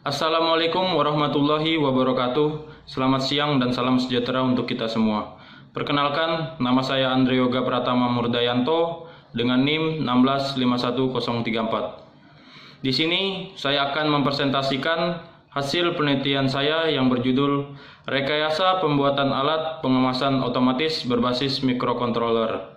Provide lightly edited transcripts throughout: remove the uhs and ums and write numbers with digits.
Assalamualaikum warahmatullahi wabarakatuh. Selamat siang dan salam sejahtera untuk kita semua. Perkenalkan, nama saya Andre Yoga Pratama Murdayanto dengan NIM 1651034. Di sini saya akan mempresentasikan hasil penelitian saya yang berjudul Rekayasa Pembuatan Alat Pengemasan Otomatis Berbasis Microcontroller.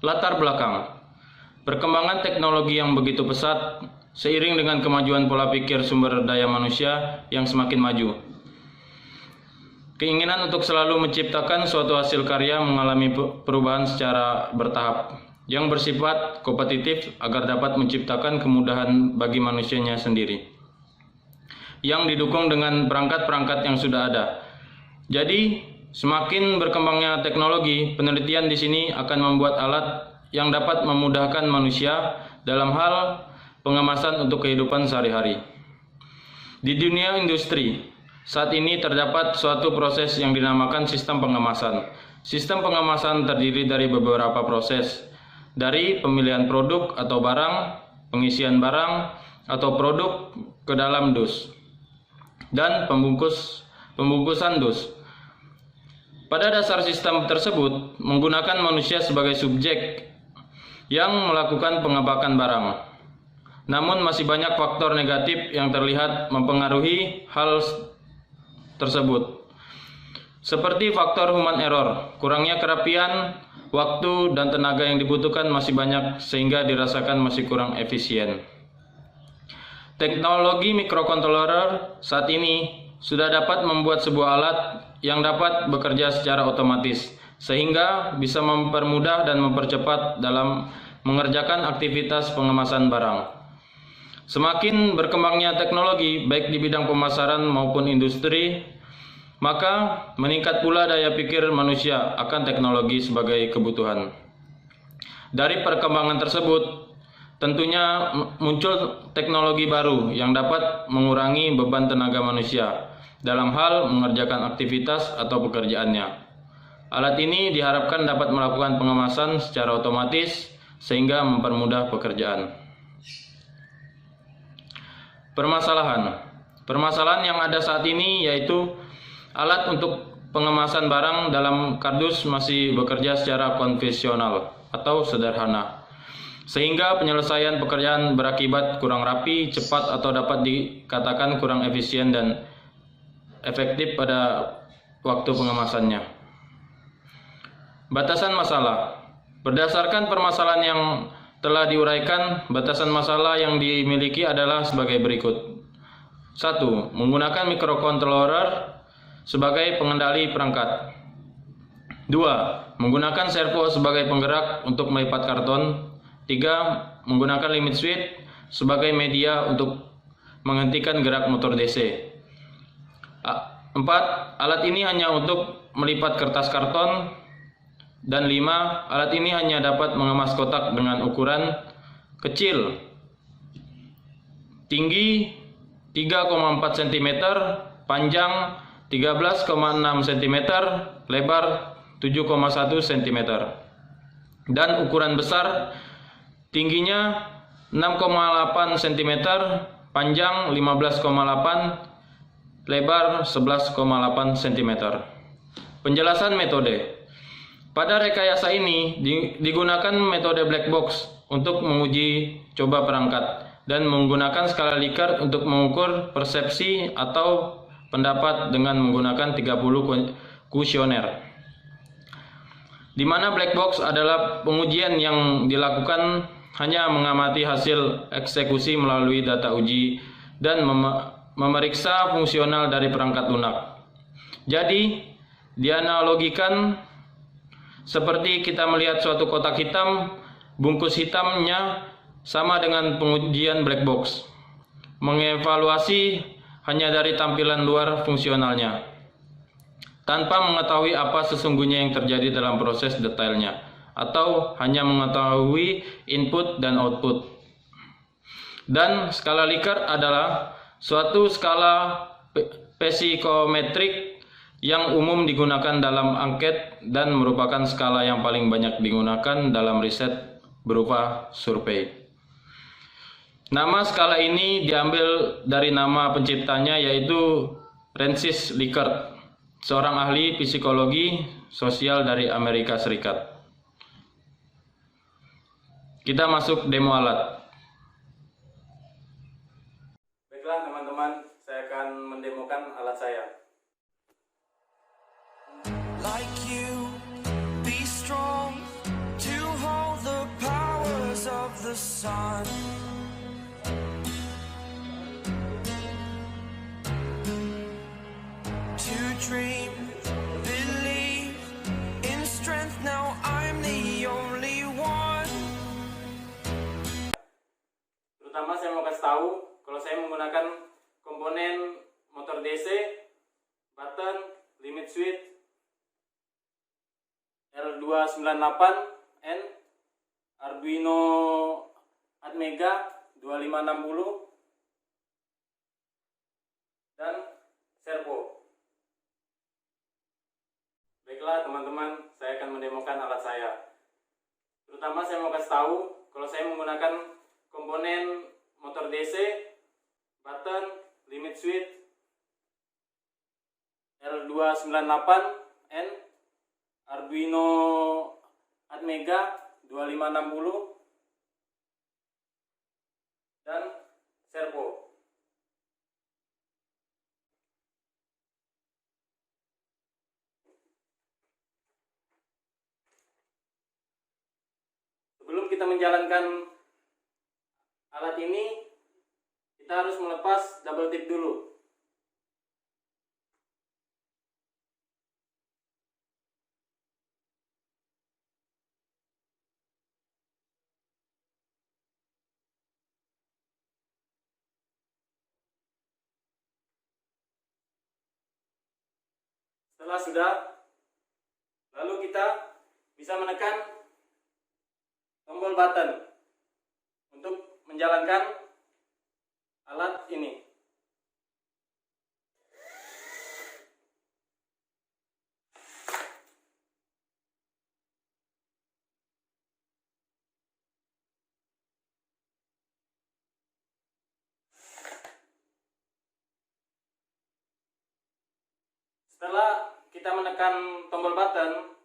Latar belakang. Perkembangan teknologi yang begitu pesat seiring dengan kemajuan pola pikir sumber daya manusia yang semakin maju. Keinginan untuk selalu menciptakan suatu hasil karya mengalami perubahan secara bertahap yang bersifat kompetitif agar dapat menciptakan kemudahan bagi manusianya sendiri, yang didukung dengan perangkat-perangkat yang sudah ada. Jadi, semakin berkembangnya teknologi, penelitian di sini akan membuat alat yang dapat memudahkan manusia dalam hal pengemasan untuk kehidupan sehari-hari. Di dunia industri, saat ini terdapat suatu proses yang dinamakan sistem pengemasan. Sistem pengemasan terdiri dari beberapa proses, dari pemilihan produk atau barang, pengisian barang atau produk ke dalam dus, dan pembungkusan dus. Pada dasar sistem tersebut, menggunakan manusia sebagai subjek yang melakukan pengepakan barang. Namun masih banyak faktor negatif yang terlihat mempengaruhi hal tersebut. Seperti faktor human error, kurangnya kerapian, waktu dan tenaga yang dibutuhkan masih banyak sehingga dirasakan masih kurang efisien. Teknologi microcontroller saat ini sudah dapat membuat sebuah alat yang dapat bekerja secara otomatis, sehingga bisa mempermudah dan mempercepat dalam mengerjakan aktivitas pengemasan barang. Semakin berkembangnya teknologi, baik di bidang pemasaran maupun industri, maka meningkat pula daya pikir manusia akan teknologi sebagai kebutuhan. Dari perkembangan tersebut, tentunya muncul teknologi baru yang dapat mengurangi beban tenaga manusia dalam hal mengerjakan aktivitas atau pekerjaannya. Alat ini diharapkan dapat melakukan pengemasan secara otomatis sehingga mempermudah pekerjaan. Permasalahan yang ada saat ini yaitu alat untuk pengemasan barang dalam kardus masih bekerja secara konvensional atau sederhana, sehingga penyelesaian pekerjaan berakibat kurang rapi, cepat, atau dapat dikatakan kurang efisien dan efektif pada waktu pengemasannya. Batasan masalah. Berdasarkan permasalahan yang telah diuraikan, batasan masalah yang dimiliki adalah sebagai berikut. 1. Menggunakan microcontroller sebagai pengendali perangkat. 2. Menggunakan servo sebagai penggerak untuk melipat karton. 3. Menggunakan limit switch sebagai media untuk menghentikan gerak motor DC. 4. Alat ini hanya untuk melipat kertas karton. Dan 5. Alat ini hanya dapat mengemas kotak dengan ukuran kecil, tinggi 3,4 cm, panjang 13,6 cm, lebar 7,1 cm, dan ukuran besar, tingginya 6,8 cm, panjang 15,8, lebar 11,8 cm. Penjelasan metode. Pada rekayasa ini digunakan metode black box untuk menguji coba perangkat dan menggunakan skala Likert untuk mengukur persepsi atau pendapat dengan menggunakan 30 kuesioner. Di mana black box adalah pengujian yang dilakukan hanya mengamati hasil eksekusi melalui data uji dan memeriksa fungsional dari perangkat lunak. Jadi, dianalogikan seperti kita melihat suatu kotak hitam, bungkus hitamnya sama dengan pengujian black box. Mengevaluasi hanya dari tampilan luar fungsionalnya, tanpa mengetahui apa sesungguhnya yang terjadi dalam proses detailnya, atau hanya mengetahui input dan output. Dan skala Likert adalah suatu skala psikometrik yang umum digunakan dalam angket dan merupakan skala yang paling banyak digunakan dalam riset berupa survei. Nama skala ini diambil dari nama penciptanya, yaitu Francis Likert, seorang ahli psikologi sosial dari Amerika Serikat. Kita masuk demo alat. Baiklah teman-teman, saya akan mendemokan alat saya. Like you, be strong to hold the powers of the sun. To dream, believe in strength. Now I'm the only one. Terutama saya mau kasih tahu kalau saya menggunakan komponen motor DC, button, limit switch, R298N, Arduino Atmega 2560, dan servo. Baiklah teman-teman, saya akan mendemokan alat saya. Terutama saya mau kasih tahu kalau saya menggunakan komponen motor DC, button, limit switch, R298N, Arduino Atmega 2560, dan servo. Sebelum kita menjalankan alat ini, kita harus melepas double tip dulu. Setelah sudah, lalu kita bisa menekan tombol button untuk menjalankan alat ini. Setelah kita menekan tombol button,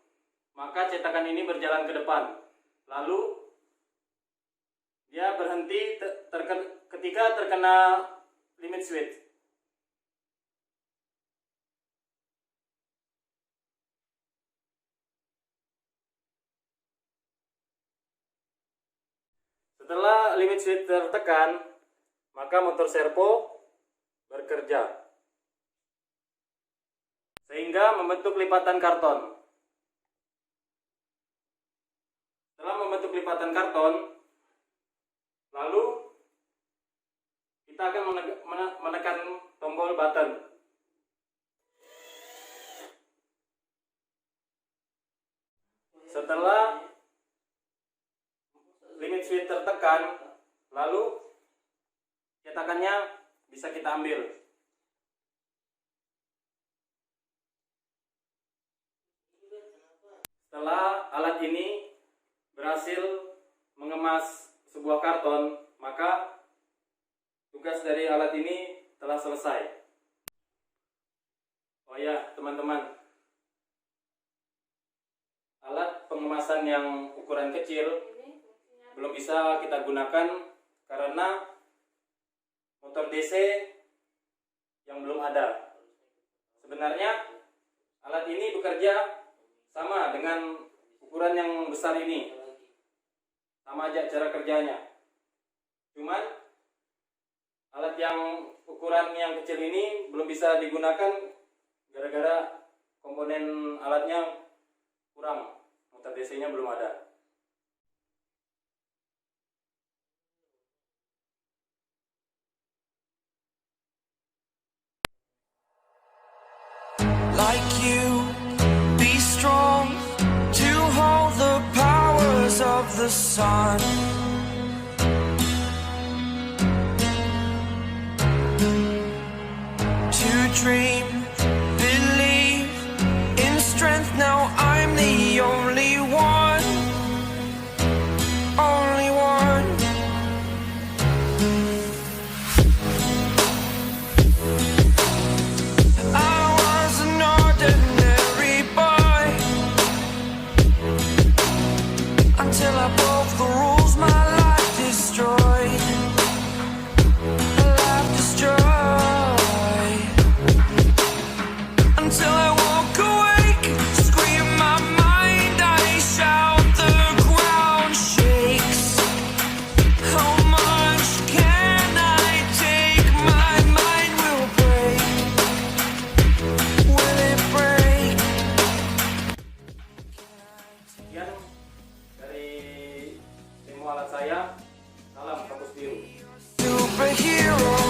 maka cetakan ini berjalan ke depan. Lalu dia berhenti ketika terkena limit switch. Setelah limit switch tertekan, maka motor servo bekerja sehingga membentuk lipatan karton. Setelah membentuk lipatan karton, lalu kita akan menekan tombol button. Setelah limit switch tertekan, lalu cetakannya bisa kita ambil. Setelah alat ini berhasil mengemas sebuah karton, maka tugas dari alat ini telah selesai. Oh ya, teman-teman, alat pengemasan yang ukuran kecil belum bisa kita gunakan karena motor DC yang belum ada. Sebenarnya alat ini bekerja sama dengan ukuran yang besar ini, sama aja cara kerjanya. Cuman alat yang ukuran yang kecil ini belum bisa digunakan gara-gara komponen alatnya kurang, motor DC-nya belum ada. Like you, be strong to hold the powers of the sun. To dream, believe in strength. Now I'm the only one, only one. Salam Kampus Biru. superhero.